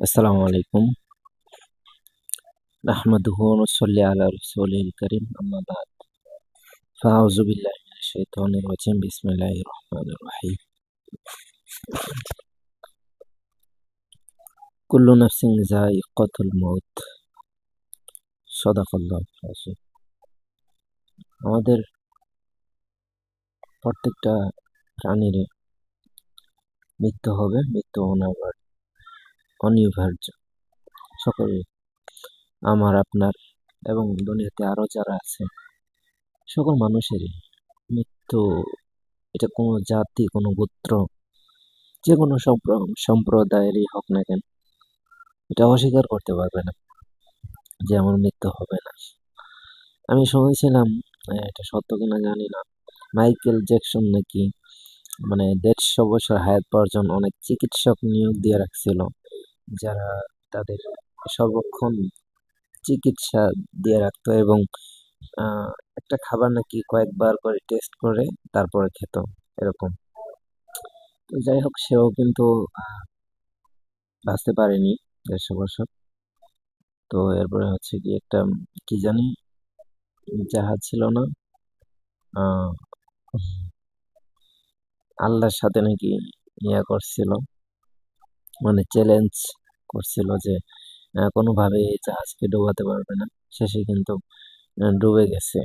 আসসালামু আলাইকুম। নাহমাদুহু ওয়া নুসাল্লি আলা রাসূলিল কারীম, আম্মা বা'দ। ফাআউযু বিল্লাহি মিনাশ শাইতানির রাজীম। বিসমিল্লাহির রহমানির রহিম। কুল্লু নাফসিন যায়িকাতুল মাউত। সাদাকাল্লাহুল আযীম। আমাদের প্রত্যেকটা প্রাণীর মৃত্যু হবে, মৃত্যু অনিবার্য। সকলে, আমার, আপনার এবং দুনিয়াতে আরো যারা আছে সকল মানুষেরই মৃত্যু। এটা কোনো জাতি, কোনো গোত্র, যে কোনো সম্প্রদায়েরই হোক না কেন, এটা অস্বীকার করতে পারবে না যে আমার মৃত্যু হবে না। আমি শুনেছিলাম, এটা সত্য কিনা জানি না, মাইকেল জ্যাকসন নাকি 150 বছর হায়াত পর্যন্ত অনেক চিকিৎসক নিয়োগ দিয়ে রাখছিল, যারা তাদের সর্বক্ষণ চিকিৎসা দিয়ে রাখতো এবং আহ, একটা খাবার নাকি কয়েকবার করে টেস্ট করে তারপরে খেত, এরকম। তো যাই হোক, সেও কিন্তু বাঁচতে পারেনি 150 বছর। তো এরপরে হচ্ছে কি একটা, কি জানি, জাহাজ ছিল না, আহ আল্লাহর সাথে নাকি করছিল, চ্যালেঞ্জ করছিল যে কোনোভাবে এই জাহাজকে ডোবাতে পারবে না। শেষে কিন্তু ডুবে গেছে।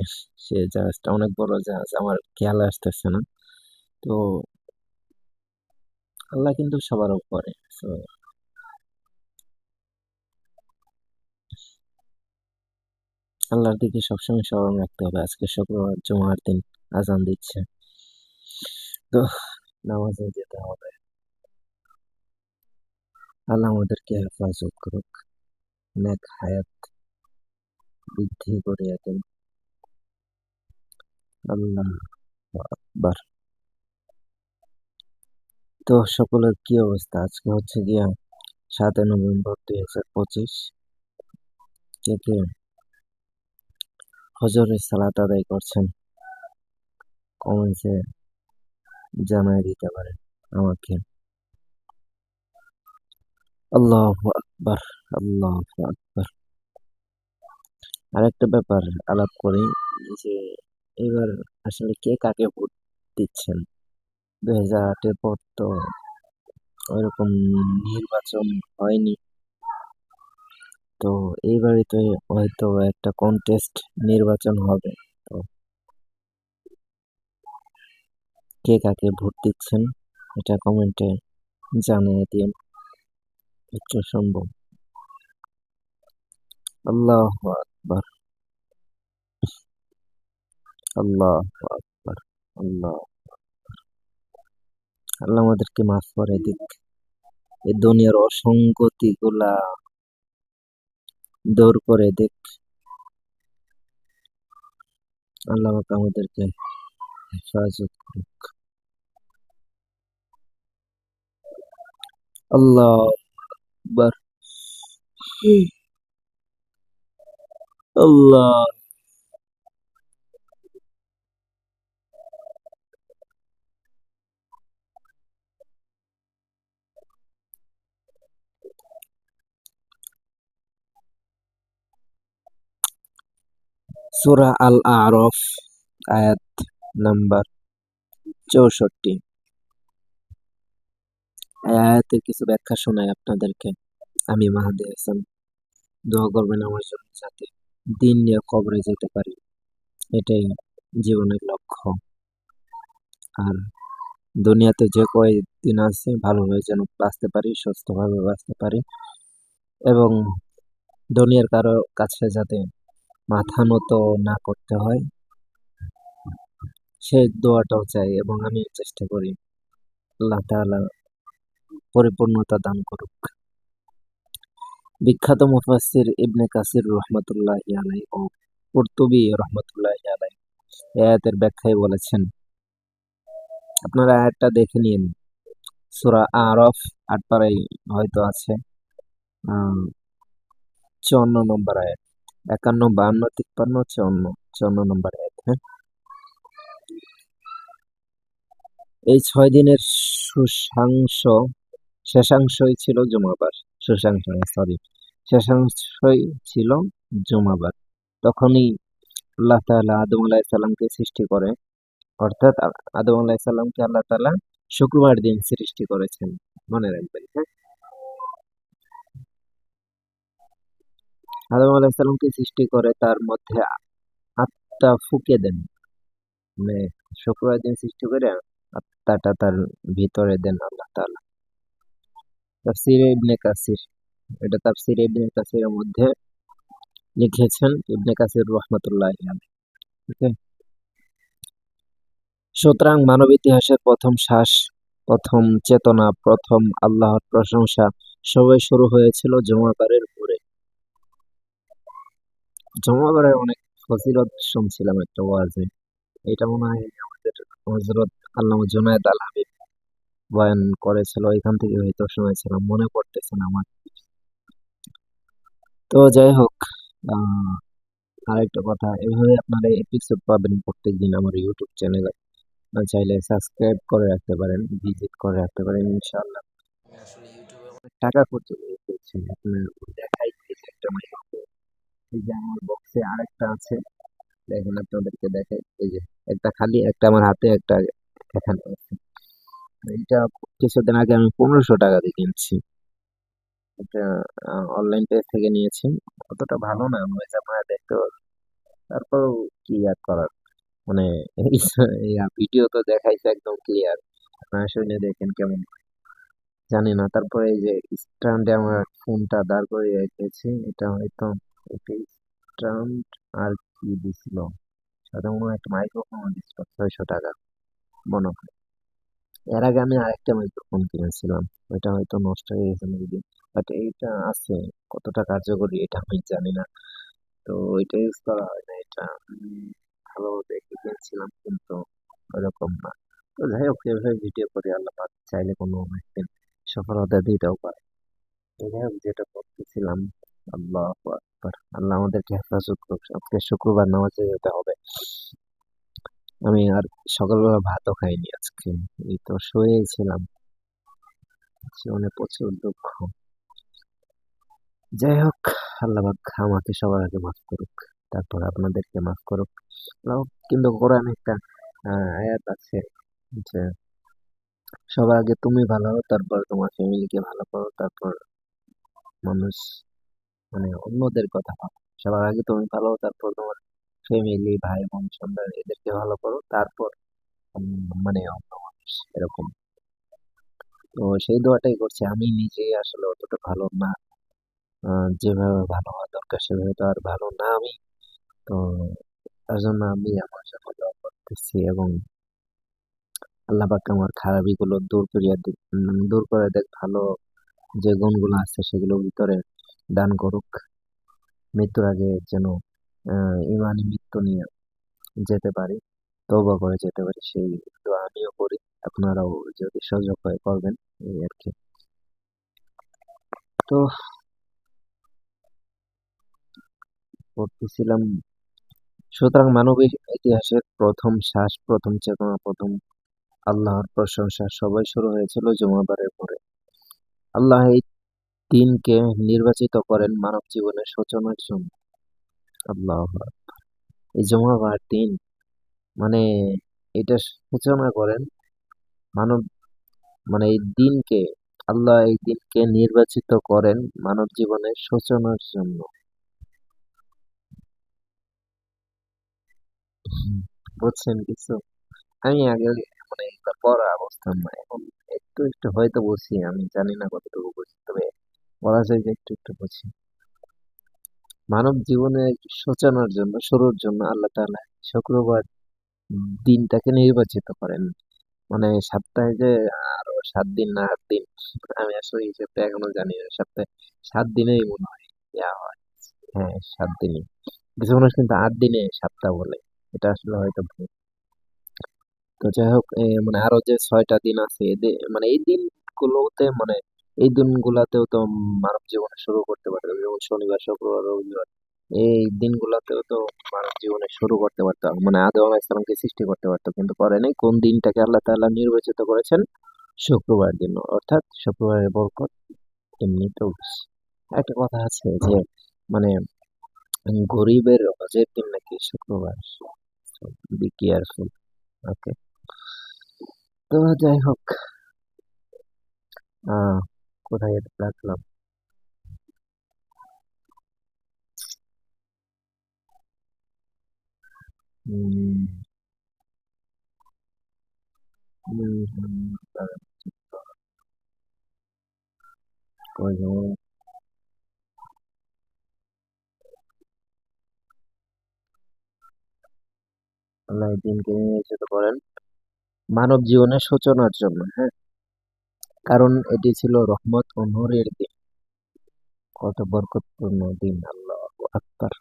সে জাহাজটা অনেক বড় জাহাজ, আমার খেয়াল আসতেছে না। তো আল্লাহ কিন্তু সবার উপরে। তো আল্লাহর দিকে সবসময় স্মরণ রাখতে হবে। আজকে শুক্রবার, জুমার দিন, আজান দিচ্ছে, তো নামাজে যেতে হবে। আল্লাহ আমাদেরকে হেফাজত করুক, নেক হায়াত বৃদ্ধি করিয়া দিন। আল্লাহ আকবার। তো সকলের কি অবস্থা? আজকে হচ্ছে গিয়া 7 নভেম্বর 2025। কে কে হজরের সালাত আদায় করছেন কমেন্টসে জানাই দিতে পারেন আমাকে। আল্লাহু আকবার, আল্লাহু আকবার। আরেকটা ব্যাপার আলাপ করি, যে এবার আসলে কে কাকে ভোট দিচ্ছেন? 2008-এর পর তো ওইরকম নির্বাচন হয়নি। তো এইবারে তো হয়তো একটা কন্টেস্ট নির্বাচন হবে। তো কে কাকে ভোট দিচ্ছেন এটা কমেন্টে জানিয়ে দিন যত সম্ভব। আল্লাহু আকবার, আল্লাহু আকবার, আল্লাহ। আল্লাহ আমাদেরকে মাফ করে দিক, এই দুনিয়ার অসঙ্গতি গুলা দূর করে দিক। আল্লাহ পাক আমাদেরকে হেফাজত করুক। আল্লাহ আকবার, আল্লাহ। সূরা আল আরফ, আয়াত নাম্বার 64। এই আয়াতের কিছু ব্যাখ্যা শোনাই আপনাদেরকে। আমি মাহাদি হাসান। দোয়া করবেন আমার জন্য, যাতে দিন নিয়ে কবরে যেতে পারি, এটাই জীবনের লক্ষ্য। আর দুনিয়াতে যে কয়দিন আছে ভালোভাবে যেন বাঁচতে পারি, সুস্থভাবে বাঁচতে পারি, এবং দুনিয়ার কারো কাছে যাতে মাথা নত না করতে হয়, সেই দোয়াটাও চাই এবং আমি চেষ্টা করি। আল্লাহ তাআলা পরিপূর্ণতা দান করুক। বিখ্যাত মুফাসসির ইবনে কাসির রহমাতুল্লাহি আলাইহি ও কুরতুবী রহমাতুল্লাহি আলাইহি এই আয়াতের ব্যাখ্যায় বলেছেন, আপনারা আয়াতটা দেখে নিন। সূরা আরফ ৮ পারায় হয়তো আছে, 54 নম্বর আয়াত, 51, 52, 53, 54 নম্বর আয়াত। হ্যাঁ, এই 6 দিনের সুশাংস শেষাংশই ছিল জুমাবার। শেষাংশ, সরি, শেষাংশই ছিল জুমাবার। তখনই আল্লাহ তাআলা আদম আলাইহিসসালামকে সৃষ্টি করে, অর্থাৎ আদম আলাইহিসসালামকে আল্লাহ তাআলা শুক্রবার দিন সৃষ্টি করেছেন। মনে রাখবেন, হ্যাঁ। আদম আলাইহিসসালামকে সৃষ্টি করে তার মধ্যে আত্মা ফুঁকে দেন, মানে শুক্রবার দিন সৃষ্টি করে আত্মাটা তার ভিতরে দেন আল্লাহ তাআলা। তাফসীরে ইবনে কাসির, এটা তাফসীরে ইবনে কাসিরের মধ্যে লিখেছেন ইবনে কাসির রহমাতুল্লাহি আলাইহি। ওকে। সুতরাং মানব ইতিহাসের প্রথম শ্বাস, প্রথম চেতনা, প্রথম আল্লাহর প্রশংসা সবই শুরু হয়েছিল জুমাবারের ভোরে। জুমাবারে অনেক ফজিলত শুনছিলাম একটা ওয়াজে, এটা মনে হয় আমাদের হযরত আল্লামা জুনায়েদ আল হাবিব বয়ান করেছিল, এখান থেকে হয়তো শুনেছিলাম, মনে পড়তেছে না আমার। তো যাই হোক, আহ আরেকটা কথা, এভাবে আপনারা এপিসোড পাবেন প্রত্যেকদিন আমার ইউটিউব চ্যানেলে। চাইলে সাবস্ক্রাইব করে রাখতে পারেন, ভিজিট করে রাখতে পারেন, ইনশাআল্লাহ। আমি আসলে ইউটিউবে অনেক টাকা খরচ করছি, আপনার দেখাই দিয়েছে একটা মাইক্রোফোন, এই যে আমার বক্সে আরেকটা আছে, দেখেন আপনাদেরকে দেখাই, এই যে একটা খালি, একটা আমার হাতে, একটা এখানে আছে। এইটা কিছুদিন আগে আমি 1500 টাকা দিয়ে কিনছি, এটা অনলাইন পেজ থেকে নিয়েছি। অতটা ভালো না, নয়েজ আপনারা দেখতে পাবেন, তারপর কি আর করার, মানে ভিডিও তো দেখাইছে একদম ক্লিয়ার, আপনারা শুনে দেখেন কেমন, জানি না। তারপরে এই যে স্ট্যান্ডে আমার ফোনটা দাঁড় করে রেখেছি, এটা হয়তো একটা স্ট্যান্ড, আর কি দিছিল, সাথে মনে হয় একটা মাইক্রোফোন দিছিল 600 টাকা মনে হয়। এর আগে আমি আরেকটা মাইক্রোফোন কিনেছিলাম, ওইটা হয়তো নষ্ট হয়ে গেছে মেবি, বাট এইটা আছে। কতটা কার্যকরী এটা আমি জানি না, তো ওইটা ইউজ করা হয় না। এটা ভালো দেখে কিনছিলাম, কিন্তু ওরকম না। তো যাই হোক, এভাবে ভিডিও করে আল্লাহ পাক চাইলে কোনো একদিন সফলতা দিতেও পারে। তো যাই হোক, যেটা করতেছিলাম, আল্লাহ আকবার, আল্লাহ আমাদেরকে হেফাজত করুক। আজকে শুক্রবার, নামাজে যেতে হবে। আমি আর সকালবেলা ভাতও খাইনি আজকে, এই তো শুয়েই ছিলাম, জীবনে প্রচুর দুঃখ। যাই হোক, আল্লাহ পাক আমাকে সবার আগে মাফ করুক, তারপর আপনাদেরকে মাফ করুক। আল্লাহ, কিন্তু কোরআনে একটা আয়াত আছে যে সবার আগে তুমি ভালো হও, তারপর তোমার ফ্যামিলিকে ভালো করো, তারপর মানুষ, মানে অন্যদের কথা ভাবো। সবার আগে তুমি ভালো হও, তারপর তোমার ফ্যামিলি, ভাই বোন, সন্তান, এদেরকে ভালো করো, তারপর মানে অন্য মানুষ, এরকম। তো সেই দোয়াটাই করছি। আমি নিজে আসলে অতটা ভালো না, যেভাবে ভালো হওয়া দরকার সেভাবে তো আর ভালো না আমি। তো তার জন্য আমি আমার জন্য দোয়া করতেছি, এবং আল্লাহ পাক আমার খারাপি গুলো দূর করে দেখ, ভালো যে গুণগুলো আছে সেগুলো ভিতরে দান করুক। মৃত্যুর আগে যেন ইমানি মৃত্যু নিয়ে যেতে পারি, তওবা করে যেতে পারি, সেই দোয়া আমিও করি। আপনারাও যদি সুযোগ হয় করবেন, এই আর কি। তো পড়তেছিলাম, সুতরাং মানবিক ইতিহাসের প্রথম শ্বাস, প্রথম চেতনা, প্রথম আল্লাহর প্রশংসা সবাই শুরু হয়েছিল জুমাবারের পরে। আল্লাহ এই দিনকে নির্বাচিত করেন মানব জীবনের সূচনার জন্য। আল্লাহ, এই জুমাবার দিন, মানে এটা সূচনা করেন মানব, মানে এই দিনকে, আল্লাহ এই দিনকে নির্বাচিত করেন মানব জীবনের সূচনার জন্য। বুঝছেন কিছু? আমি আগে, মানে এগুলা পড়া অবস্থা না এখন, একটু একটু হয়তো বুঝি, আমি জানি না কতটুকু বুঝি, তবে বলা যায় যে একটু একটু বুঝি। মানব জীবনের সূচনার জন্য, শুরুর জন্য আল্লাহ তাআলা শুক্রবার দিনটাকে নির্বাচিত করেন। মানে সপ্তাহে যে আরো 7 দিন না 8 দিন, আমি আসলে হিসেবটা এখনো জানি না, সপ্তাহে 7 দিনেই মনে হয় ইয়া হয়। হ্যাঁ, 7 দিনই। কিছু মানুষ কিন্তু 8 দিনে সপ্তাহ বলে, এটা আসলে হয়তো ভুল। তো যাই হোক, মানে আরো যে 6টা দিন আছে, এদের মানে এই দিনগুলোতে, মানে এই দিনগুলাতেও তো মানব জীবনে শুরু করতে পারতো, যেমন শনিবার, শুক্রবার, রবিবার, এই দিনগুলাতেও তো মানব জীবনে শুরু করতে পারতো, মানে আদম আলাইহিস সালামকে সৃষ্টি করতে পারতো, কিন্তু করে নাই। কোন দিনটাকে আল্লাহ তাআলা নির্বাচিত করেছেন? শুক্রবার দিন, অর্থাৎ শুক্রবারের বরকত এমনিতেও বেশি। একটা কথা আছে যে মানে গরিবের হজের দিন নাকি শুক্রবার। Be careful. ওকে। তো যাই হোক, আহ কোথায় রাখলাম? উম, দাঁড়ান, কই গেল? আল্লাহ এই দিনকে নিয়োজিত করেন মানব জীবনের সূচনার জন্য, হ্যাঁ। কারণ এটি ছিল রহমত ও নূরের দিন। কত বরকতপূর্ণ দিন, আল্লাহ আকবার।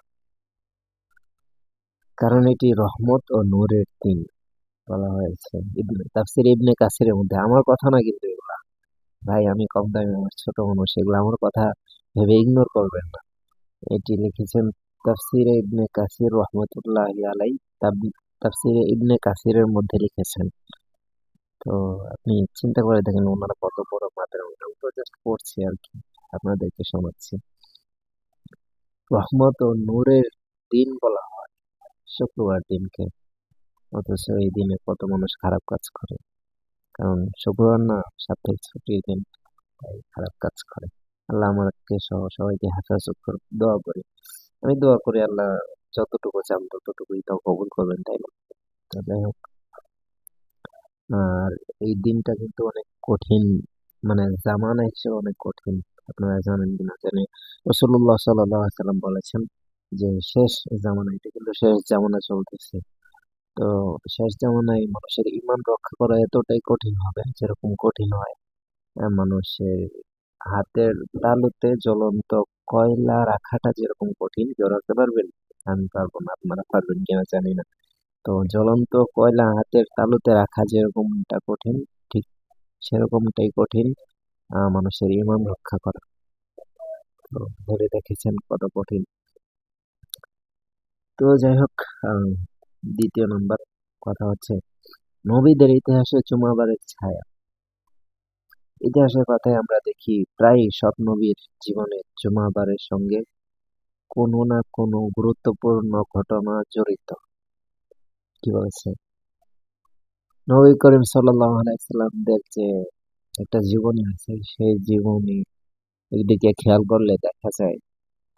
কারণ এটি রহমত ও নূরের দিন বলা হয়েছে তাফসির ইবনে কাসিরের মধ্যে। আমার কথা না কিন্তু এগুলা, ভাই আমি কম দামি মানুষ, ছোট মানুষ, এগুলো আমার কথা ভেবে ইগনোর করবেন না। এটি লিখেছেন তাফসিরে ইবনে কাসির রহমতুল্লাহি আলাই। তাফসিরে ইবনে কাসিরের মধ্যে লিখেছেন। তো আপনি চিন্তা করে দেখেন ওনারা কত বড় মাপের। আমি তো জাস্ট পড়ছি আর কি, আপনাদেরকে শোনাচ্ছি। রহমত ও নূরের দিন বলা হয় শুক্রবার দিনকে, অথচ এই দিনে কত মানুষ খারাপ কাজ করে। কারণ শুক্রবার না সাপ্তাহিক ছুটির দিন, তাই খারাপ কাজ করে। আল্লাহ আমাকে সহ সবাইকে হেফাজত করুন, দোয়া করি। আমি দোয়া করি আল্লাহ যতটুকু চান ততটুকুই তো কবুল করবেন, তাই না? তো যাই হোক, আর এই দিনটা কিন্তু অনেক কঠিন, মানে জামানা হিসেবে অনেক কঠিন। আপনারা জানেন কিনা জানি, রাসূলুল্লাহ সাল্লাল্লাহু আলাইহি সাল্লাম বলেছেন যে শেষ জামানা, এটা কিন্তু শেষ জামানা চলতেছে। তো শেষ জামানায় মানুষের ঈমান রক্ষা করা এতটাই কঠিন হবে, যেরকম কঠিন হয় মানুষের হাতের তালুতে জ্বলন্ত কয়লা রাখাটা যেরকম কঠিন। কেউ রাখতে পারবেন? আমি পারবো না, আপনারা পারবেন কিনা জানি না। তো জ্বলন্ত কয়লা হাতের তালুতে রাখা যেরকমটা কঠিন, ঠিক সেরকমটাই কঠিন মানুষের ঈমান রক্ষা করা। তো ভেবে দেখেছেন কত কঠিন। তো যাই হোক, আহ, দ্বিতীয় নাম্বার কথা হচ্ছে নবীদের ইতিহাসে জুমাবারের ছায়া। ইতিহাসের পাতায় আমরা দেখি প্রায় সব নবীর জীবনে জুমাবারের সঙ্গে কোনো না কোনো গুরুত্বপূর্ণ ঘটনা জড়িত। কি বলেছে? নবী করিম সাল্লাল্লাহু আলাইহি সাল্লামদের যে একটা জীবনী আছে, সেই জীবনী দিকে খেয়াল করলে দেখা যায়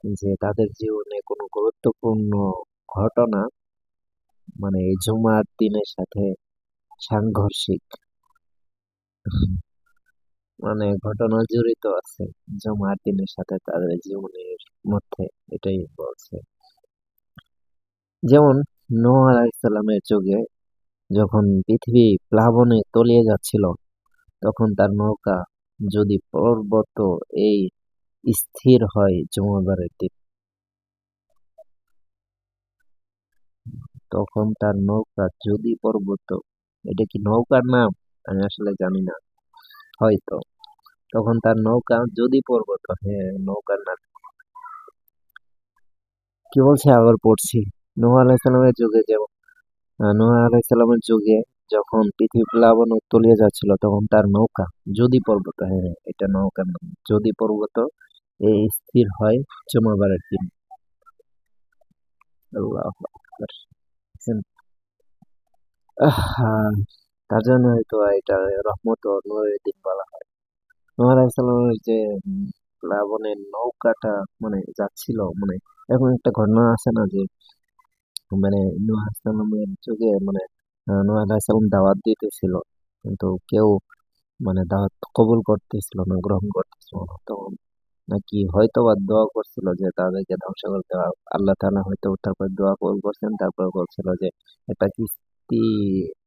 যে তাদের জীবনে কোনো গুরুত্বপূর্ণ ঘটনা মানে এই জুমার দিনের সাথে সাংঘর্ষিক মানে ঘটনা জড়িত আছে জুমার দিনের সাথে তাদের জীবনের মধ্যে, এটাই বলছে। যেমন নূহ আলাইহিস সালামের যুগে যখন পৃথিবী প্লাবনে তলিয়ে যাচ্ছিল, তখন তার নৌকা যদি পর্বত এই স্থির হয় জুমাবারের দিন, তখন তার নৌকা যদি পর্বত, এটা কি নৌকার নাম? আমি আসলে জানি না, হয়তো। তখন তার নৌকা যদি পর্বত, হ্যাঁ নৌকার নাম। কি বলছে আবার পড়ছি। নূহ আলাইহিস সালামের যুগে যেমন নূহ আলাইহিস সালামের যুগে যখন পৃথিবী প্লাবনে তলিয়ে যাচ্ছিল, তখন তার নৌকা যদি পর্বত, হ্যাঁ এটা নৌকার নাম, যদি পর্বত এই স্থির হয় জুমাবারের দিন। আল্লাহু আকবার। আহ, তার জন্য হয়তো এটা রহমত ও নূরের দিন বলা হয়। নূহ আলাইহিস সালামের যে প্লাবনের নৌকাটা মানে যাচ্ছিল, মানে এরকম একটা ঘটনা আছে না যে মানে নূহ আলাইহিস সালামের যুগে মানে নূহ আলাইহিস সালাম দাওয়াত দিতেছিল, কিন্তু কেউ মানে দাওয়াত কবুল করতেছিল না, গ্রহণ করতেছিল না। তখন নাকি হয়তো বা দোয়া করছিল যে তাদেরকে ধ্বংস করতে হবে। আল্লাহ তাআলা হয়তো তারপর দোয়া কবুল করছেন, তারপর বলছিল যে একটা কিস্তি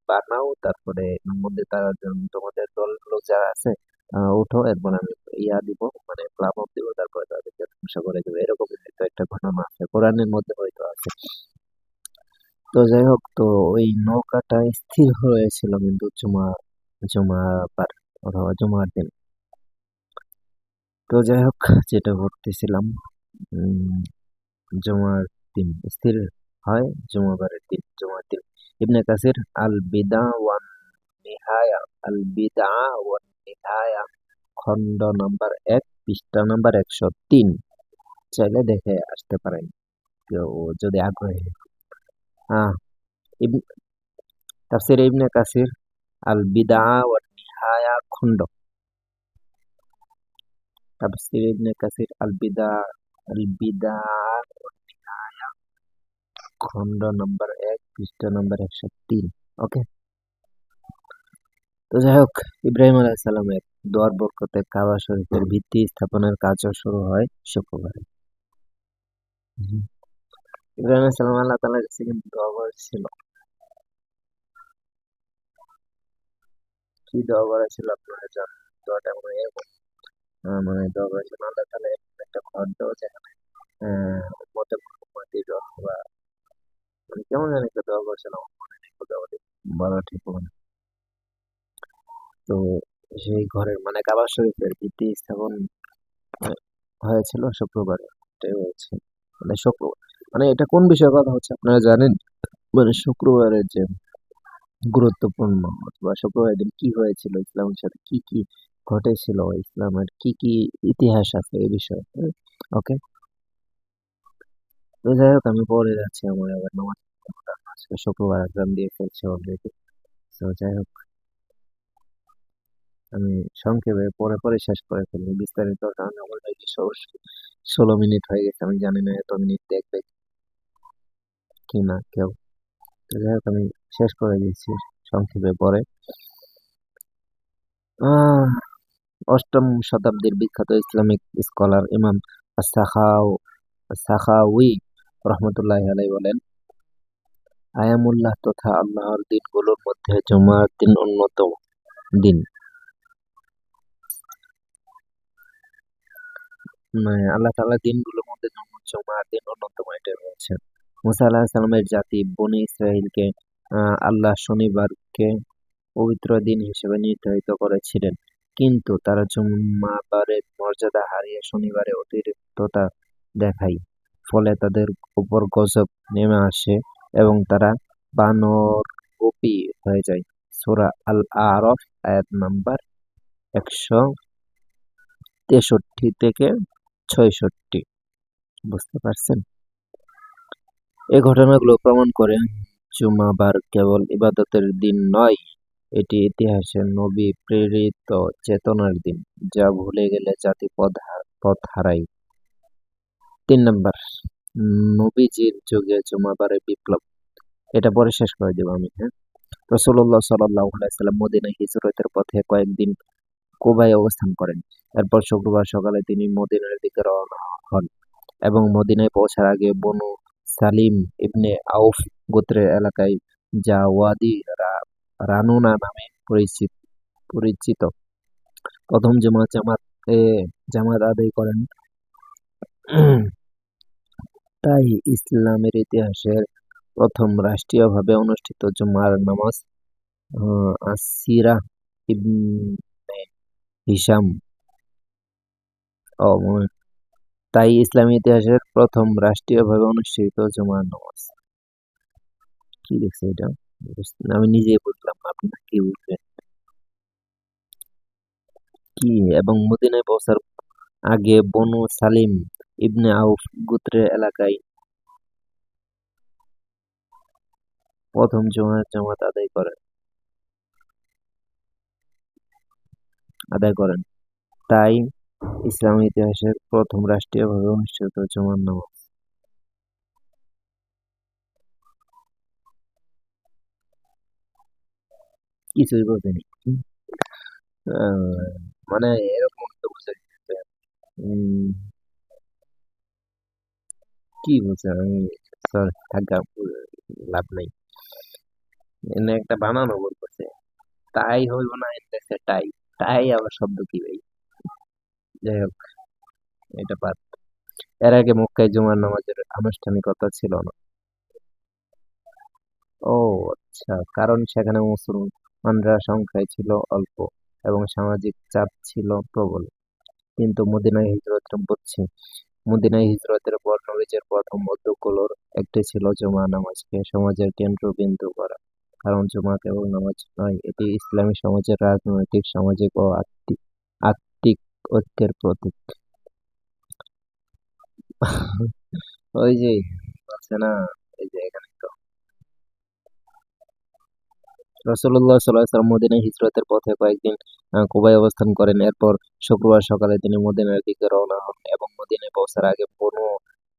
বানাও, তারপরে এর মধ্যে তারা তোমাদের দল লোক যারা আছে উঠো, এরপর আমি দিব, মানে প্লাবন দিব, তারপরে তাদেরকে ধ্বংস করে দেবো। এরকম হয়তো একটা ঘটনা আছে, কোরআনের মধ্যে হয়তো আছে। তো যাই হোক, তো ওই নৌকাটা স্থির হয়েছিল কিন্তু জুমাবার অথবা জুমার দিন। তো যাই হোক, যেটা বলতেছিলাম, উম, জুমার দিন স্থির হয় জুমাবারের দিন, জুমার দিন। ইবনে কাসির আল বিদা ওয়ান নিহায়া, আল বিদআ ওয়ান নিহায়া, খণ্ড নাম্বার 1, পৃষ্ঠা নাম্বার 103। চাইলে দেখে আসতে পারেন কেউ যদি আগ্রহী। হ্যাঁ, তাফসীর ইবনে কাসির, আল বিদআ ওয়ান নিহায়া খণ্ড, তাফসীর ইবনে কাসির আল বিদআ ওয়ান নিহায়া খণ্ড নাম্বার 1, পৃষ্ঠা নাম্বার 103। ওকে। তো যাই হোক, ইব্রাহিম আলাইহিস সালামের দোয়ার বরকতে কাবা শরীফের ভিত্তি স্থাপনের কাজও শুরু হয় শুক্রবারে। হুম। ইব্রাহিম আলাইহিস সালাম আল্লাহ তাআলার কাছে কিন্তু দোয়া করেছিল। কি দোয়া করেছিল আপনারা জানেন? দোয়াটা মনে হয় এরকম, মানে দোয়া করেছিল আল্লাহ তাআলা এরকম একটা ঘর দাও যেখানে উম্মতে মুহাম্মাদীর অথবা মানে কেমন জানি একটা দোয়া করেছিল, আমার মনে নেই দোয়াটি বলা ঠিক হবে না। তো সেই ঘরের মানে কাবা শরীফের ভিত্তি স্থাপন হয়েছিল শুক্রবারে। এটাই হয়েছে মানে মানে এটা কোন বিষয়ে কথা হচ্ছে আপনারা জানেন? মানে শুক্রবারের যে গুরুত্বপূর্ণ অথবা শুক্রবারের দিন কি হয়েছিল, ইসলামের সাথে কি কি ঘটেছিল, ইসলামের কি কি ইতিহাস আছে এই বিষয়ে। ওকে। তো যাই হোক, আমি পরে যাচ্ছি, আমার আবার নামাজ পড়তে হবে। আজকে শুক্রবার এক্সাম দিয়ে ফেলছে অলরেডি। তো যাই হোক, আমি সংক্ষেপে পরে পরে শেষ করে ফেলবো, বিস্তারিত কারণে অলরেডি 16 মিনিট হয়ে গেছে। আমি জানি না এত মিনিট দেখবে কি না কেউ। তো যাই হোক, আমি শেষ করে দিচ্ছি সংক্ষেপে পরে। আহ অষ্টম শতাব্দীর বিখ্যাত ইসলামিক স্কলার ইমাম সাখাউই রহমতুল্লাহ আলাইহি বলেন, আয়ামুল্লাহ তথা আল্লাহর দিনগুলোর মধ্যে জুমার দিন অন্যতম দিন। মানে আল্লাহ তাআলার দিনগুলোর মধ্যে জুমার দিন অন্যতম, এটা বলছেন। মুসা আলাইহিস সালামের জাতি বনী ইসরাইলকে আল্লাহ শনিবারকে পবিত্র দিন হিসেবে নির্ধারিত করেছিলেন, কিন্তু তারা জুম্মাবারের মর্যাদা হারিয়ে শনিবারে অতিরিক্ততা দেখায়। ফলে তাদের উপর গজব নেমে আসে এবং তারা বানররূপী হয়ে যায়। সূরা আল আরাফ আয়াত নাম্বার 163 থেকে 66। বুঝতে পারছেন? এই ঘটনাগুলো প্রমাণ করে জুমাবার কেবল ইবাদতের দিন নয়, এটি ইতিহাসে নবী প্রেরিত চেতনার দিন, যা ভুলে গেলে জাতি পথ হারায়। 3 নাম্বার, নবীজির যুগে জুমাবারের বিপ্লব। এটা পরে শেষ করে দেব আমি। হ্যাঁ, রাসূলুল্লাহ সাল্লাল্লাহু আলাইহি সাল্লাম মদিনায় হিজরতের পথে কয়েকদিন কুবায় অবস্থান করেন। এরপর শুক্রবার সকালে তিনি মদিনার দিকে রওনা হন এবং মদিনায় পৌঁছার আগে বনু সালিম ইবনে আউফ গোত্রের এলাকায়, যা ওয়াদি রানুনা নামে পরিচিত, প্রথম জামাত আদায় করেন। তাই ইসলামের ইতিহাসের প্রথম রাষ্ট্রীয়ভাবে অনুষ্ঠিত জুমার নামাজ আসিরা ইবনে হিশাম ও তাই ইসলামী ইতিহাসের প্রথম রাষ্ট্রীয়ভাবে অনুষ্ঠিত জুমার নামাজ। কি লিখছে এটা? আমি নিজেই বুঝলাম না, আপনি কি বুঝলেন? কি এবং মদিনায় পৌঁছার আগে বনু সালিম ইবনে আউফ গোত্রের এলাকায় প্রথম জুমার জামাত আদায় করেন। তাই ইসলামী ইতিহাসের প্রথম রাষ্ট্রীয়ভাবে অনুষ্ঠিত জুমার নামাজ। কিছুই বোঝেনি। মানে এরকম তো বুঝে গেছে। উম, কি বুঝে আমি, sorry, থাকা লাভ নাই। এনে একটা বানানো বলতেছে, তাই হইব না, এনতেছে টাই। টাই আবার শব্দ কি ভাই? যাই হোক, এটা বাদ। এর আগে মক্কায় জুমার নামাজের আনুষ্ঠানিকতা ছিল না। ও আচ্ছা, কারণ সেখানে মুসলমানরা সংখ্যায় ছিল অল্প এবং সামাজিক চাপ ছিল প্রবল। কিন্তু মদিনায় হিজরতের পর নবীজীর প্রথম উদ্যোগগুলোর একটি ছিল জুমা নামাজকে সমাজের কেন্দ্রবিন্দু করা। কারণ জুমা কেবল নামাজ নয়, এটি ইসলামী সমাজের রাজনৈতিক, সামাজিক ও আত্মিক ঐক্যের প্রতীক। ওই যে আছে না, এই যে এখানে তো রাসূলুল্লাহ সাল্লাল্লাহু আলাইহি ওয়াসাল্লাম মদিনায় হিজরতের পথে কয়েকদিন কুবায় অবস্থান করেন। এরপর শুক্রবার সকালে তিনি মদিনার দিকে রওনা হন এবং মদিনায় পৌঁছার আগে বনু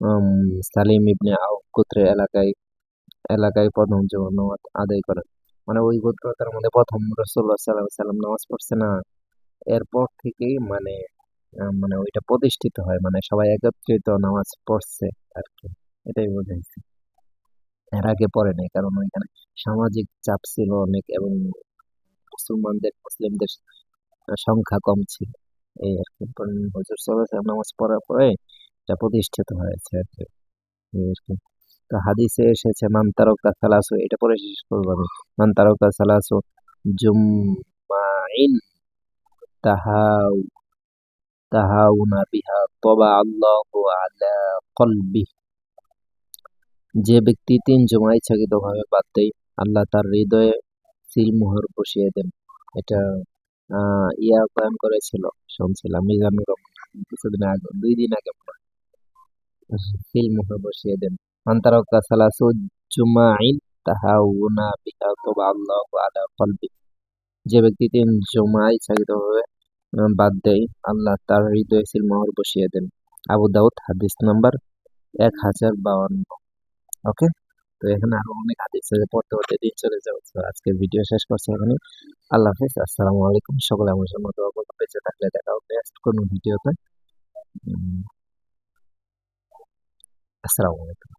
উম, সালিম ইবনে আউফ গোত্রের এলাকায় প্রথম জুমার নামাজ আদায় করেন। মানে ওই গোত্রটার মধ্যে প্রথম রাসূলুল্লাহ সাল্লাল্লাহু আলাইহি ওয়াসাল্লাম নামাজ পড়ছে না, এরপর থেকেই মানে ওইটা প্রতিষ্ঠিত হয়, মানে সবাই একত্রিত নামাজ পড়ছে আর কি, এটাই বোঝাইছে। এর আগে পড়ে নাই, কারণ ওইখানে সামাজিক চাপ ছিল অনেক এবং মুসলিমদের সংখ্যা কম ছিল। এই আর কি, হুজুর সাল্লাল্লাহু আলাইহি ওয়াসাল্লাম নামাজ পড়ার পরে এটা প্রতিষ্ঠিত হয়েছে আর কি। এই আর কি। তো হাদিসে এসেছে মান তারাকা সালাসু, এটা পরে শেষ করবো আমি। মান তারাকা সালাসু জুম্মাইন তাহাউ তাহাউনা বিহা তবা আল্লাহু আলা কলবি, যে ব্যক্তি ৩ জুমা ইচ্ছাকৃতভাবে বাদ দেয়, আল্লাহ তার হৃদয়ে সিলমোহর বসিয়ে দেন। এটা বয়ান করেছিল, শুনছিলাম মিজানুর রহমান কিছুদিন আগে, 2 দিন আগে মনে হয়। সিলমোহর বসিয়ে দেন। মান তারাকা সালাসু জুমাইন তাহাউনা বিহা তবা আল্লাহু আলা কলবি, যে ব্যক্তি 3 জুমা ইচ্ছাকৃতভাবে বাদ দেয়, আল্লাহ তার হৃদয়ে সিলমোহর বসিয়ে দেন। আবু দাউদ হাদিস নাম্বার 1052। ওকে, তো এখানে আরো অনেক হাদিস আছে, পড়তে পড়তে দিন চলে যাবে। তো আজকের ভিডিও শেষ করছি এখানে। আল্লাহ হাফিজ, আসসালামু আলাইকুম। সকলে আমার জন্য দোয়া করবেন। বেঁচে থাকলে দেখা হবে নেক্সট কোনো ভিডিওতে। আসসালামু আলাইকুম।